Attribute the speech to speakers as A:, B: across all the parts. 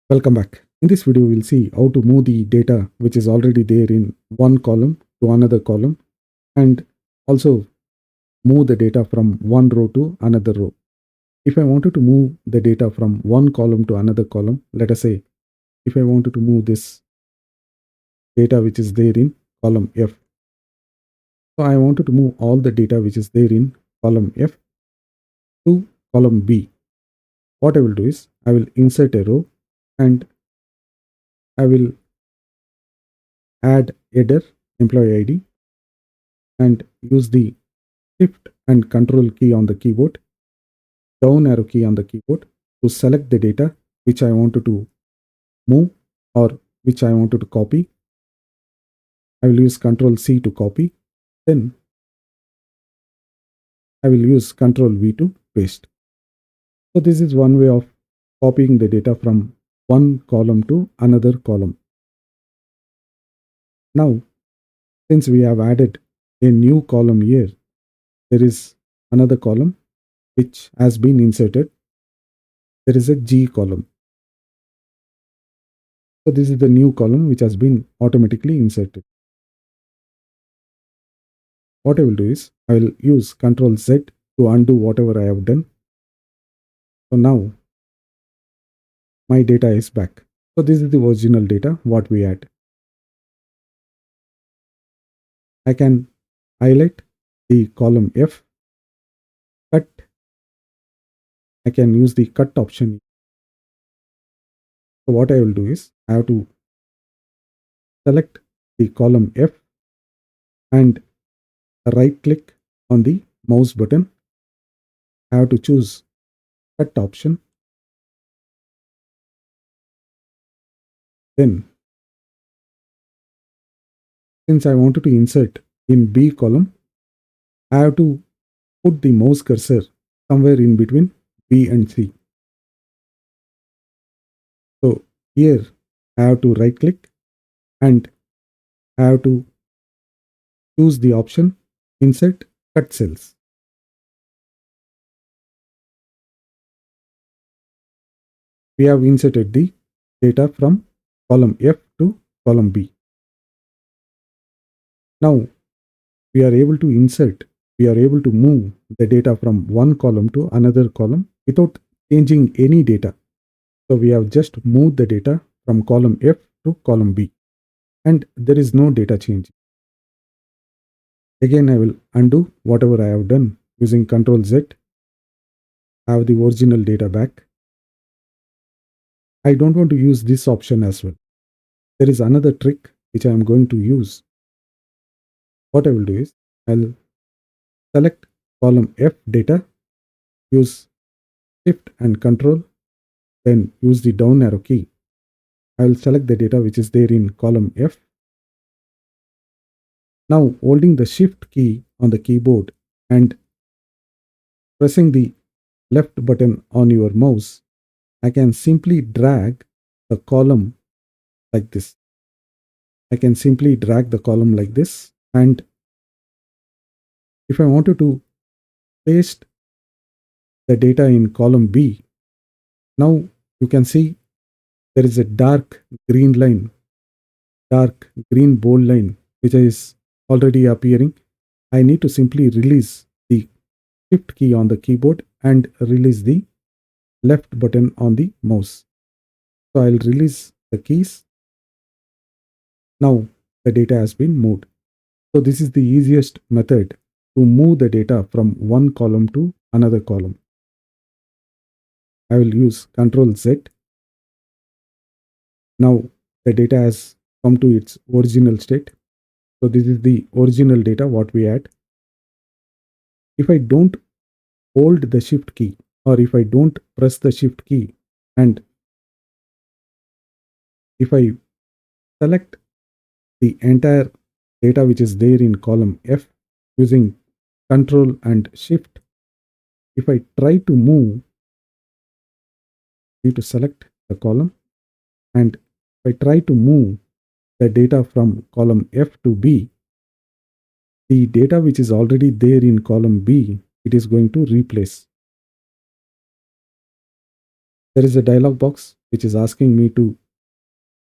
A: Welcome back. In this video, we'll see how to move the data which is already there in one column to another column and also move the data from one row to another row. If I wanted to move the data from one column to another column, let us say if I wanted to move this data which is there in column F. So I wanted to move all the data which is there in column F to column B. What I will do is I will insert a row and I will add header employee ID and use the Shift and Control key on the keyboard, down arrow key on the keyboard to select the data which I wanted to move or which I wanted to copy. I will use Control C to copy. Then I will use Control V to paste. So this is one way of copying the data from one column to another column. Now, since we have added a new column here, there is another column which has been inserted. There is a G column. So this is the new column which has been automatically inserted. What I will do is I will use Ctrl Z to undo whatever I have done. So now my data is back. So this is the original data what we had. I can highlight the column F, cut. I can use the cut option. So what I will do is I have to select the column F and right click on the mouse button. I have to choose cut option. Then since I wanted to insert in B column, I have to put the mouse cursor somewhere in between B and C. So here I have to right click and I have to choose the option insert cut cells. We have inserted the data from column F to column B. Now we are able to move the data from one column to another column without changing any data. So we have just moved the data from column F to column B and there is no data change. Again, I will undo whatever I have done using Ctrl Z. I have the original data back. I don't want to use this option as well. There is another trick which I am going to use. What I will do is I'll select column F data, use Shift and Control, then use the down arrow key. I will select the data which is there in column F. Now holding the Shift key on the keyboard and pressing the left button on your mouse, I can simply drag the column like this. I can simply drag the column like this, and if I wanted to paste the data in column B, now you can see there is a dark green bold line which is already appearing. I need to simply release the Shift key on the keyboard and release the left button on the mouse. So I'll release the keys. Now the data has been moved. So this is the easiest method to move the data from one column to another column. I will use Ctrl Z. Now the data has come to its original state. So this is the original data what we had. If I don't hold the Shift key or if I don't press the Shift key and if I select the entire data which is there in column F using Control and Shift, if I try to move, I need to select the column, and if I try to move the data from column F to B, the data which is already there in column B, it is going to replace. There is a dialog box which is asking me to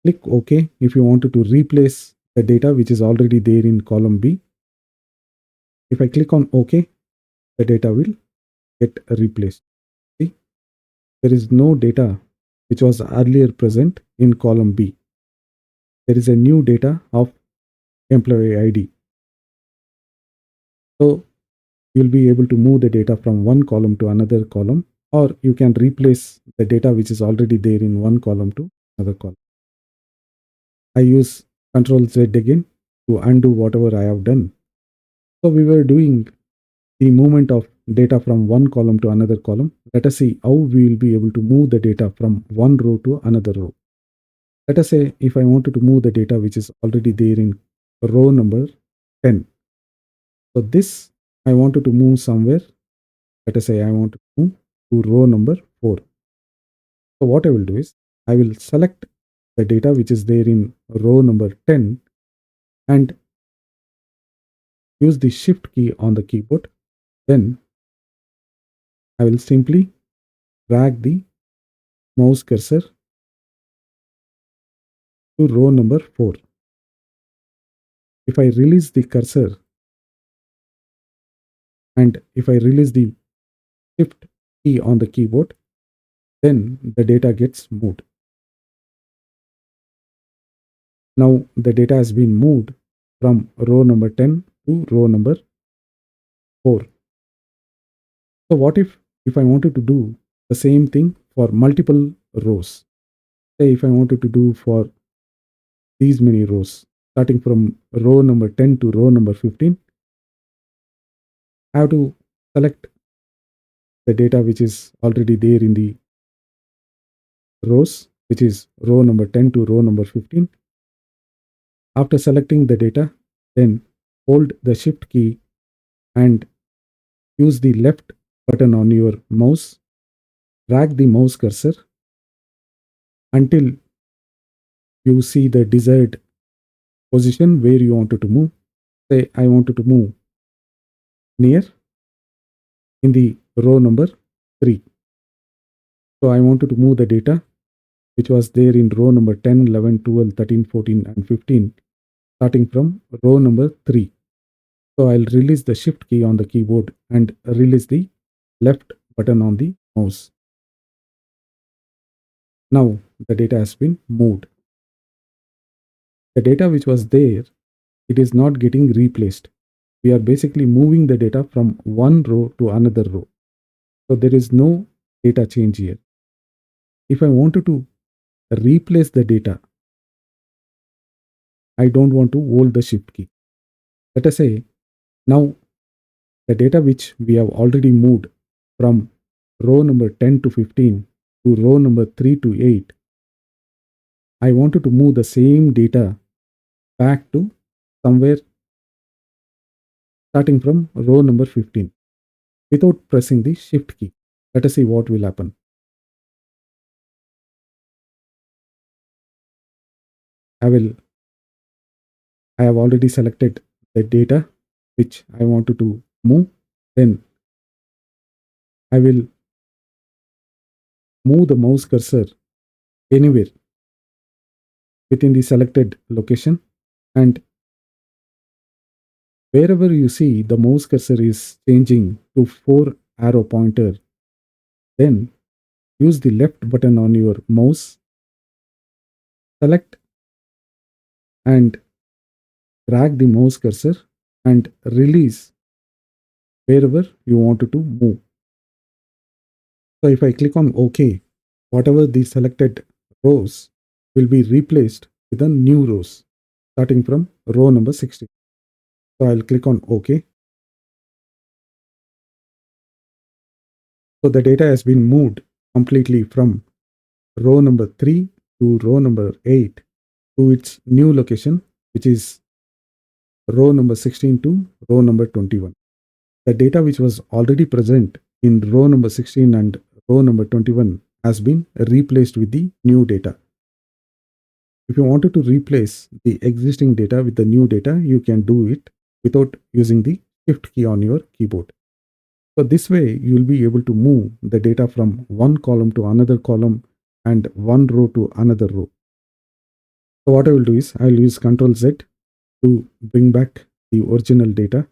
A: click OK if you wanted to replace the data which is already there in column B. If I click on OK, the data will get replaced. See, there is no data which was earlier present in column B. There is a new data of employee ID. So you'll be able to move the data from one column to another column, or you can replace the data which is already there in one column to another column. I use Control Z again to undo whatever I have done. So we were doing the movement of data from one column to another column. Let us see how we will be able to move the data from one row to another row. Let us say if I wanted to move the data which is already there in row number 10. So this I wanted to move somewhere. Let us say I want to move to row number 4. So what I will do is I will select the data which is there in row number 10 and use the shift key on the keyboard. Then I will simply drag the mouse cursor to row number 4. If I release the cursor and if I release the shift key on the keyboard, then the data gets moved. Now the data has been moved from row number 10 to row number 4. So what if I wanted to do the same thing for multiple rows? Say if I wanted to do for these many rows, starting from row number 10 to row number 15, I have to select the data which is already there in the rows, which is row number 10 to row number 15. After selecting the data, then hold the shift key and use the left button on your mouse. Drag the mouse cursor until you see the desired position where you wanted to move. Say I wanted to move near in the row number 3. So I wanted to move the data which was there in row number 10, 11, 12, 13, 14 and 15 starting from row number 3. So I'll release the shift key on the keyboard and release the left button on the mouse. Now the data has been moved. The data which was there, it is not getting replaced. We are basically moving the data from one row to another row. So there is no data change here. If I wanted to replace the data, I don't want to hold the shift key. Let us say now the data which we have already moved from row number 10 to 15 to row number 3 to 8, I wanted to move the same data back to somewhere starting from row number 15 without pressing the shift key. Let us see what will happen. I have already selected the data which I wanted to move. Then I will move the mouse cursor anywhere within the selected location, and wherever you see the mouse cursor is changing to 4 arrow pointer, then use the left button on your mouse, select and drag the mouse cursor and release wherever you wanted to move. So if I click on OK, whatever the selected rows will be replaced with the new rows starting from row number 60. So I'll click on OK. So the data has been moved completely from row number 3 to row number 8 to its new location, which is row number 16 to row number 21. The data which was already present in row number 16 and row number 21 has been replaced with the new data. If you wanted to replace the existing data with the new data, you can do it without using the shift key on your keyboard. So this way you will be able to move the data from one column to another column and one row to another row. So what I will do is I will use Control Z to bring back the original data.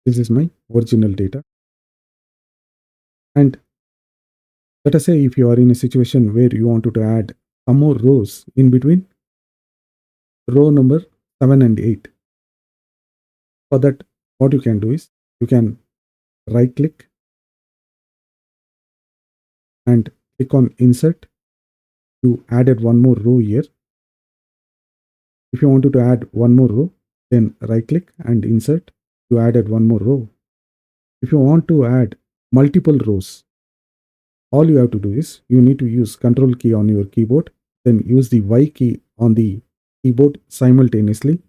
A: This is my original data. And let us say if you are in a situation where you wanted to add some more rows in between row number 7 and 8. For that, what you can do is you can right click and click on insert. You added one more row here. If you wanted to add one more row, then right click and insert. You added one more row. If you want to add multiple rows, all you have to do is you need to use Control key on your keyboard, then use the Y key on the keyboard simultaneously.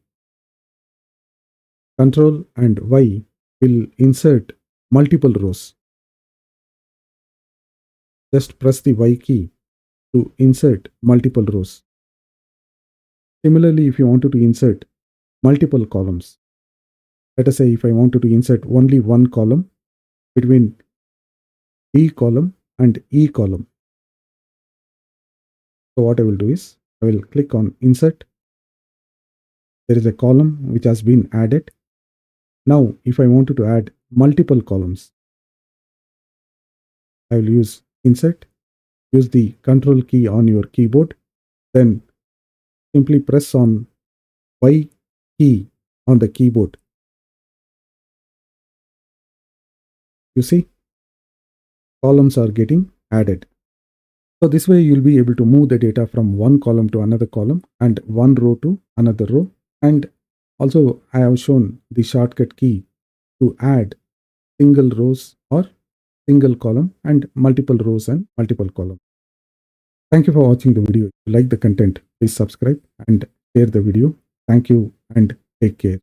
A: Control and Y will insert multiple rows. Just press the Y key to insert multiple rows. Similarly, if you wanted to insert multiple columns, let us say if I wanted to insert only one column between D column and E column. So what I will do is I will click on insert. There is a column which has been added. Now, if I wanted to add multiple columns, I will use insert, use the Control key on your keyboard, then simply press on Y key on the keyboard. You see, columns are getting added. So this way you'll be able to move the data from one column to another column and one row to another row. And also I have shown the shortcut key to add single rows or single column and multiple rows and multiple columns. Thank you for watching the video. If you like the content, please subscribe and share the video. Thank you and take care.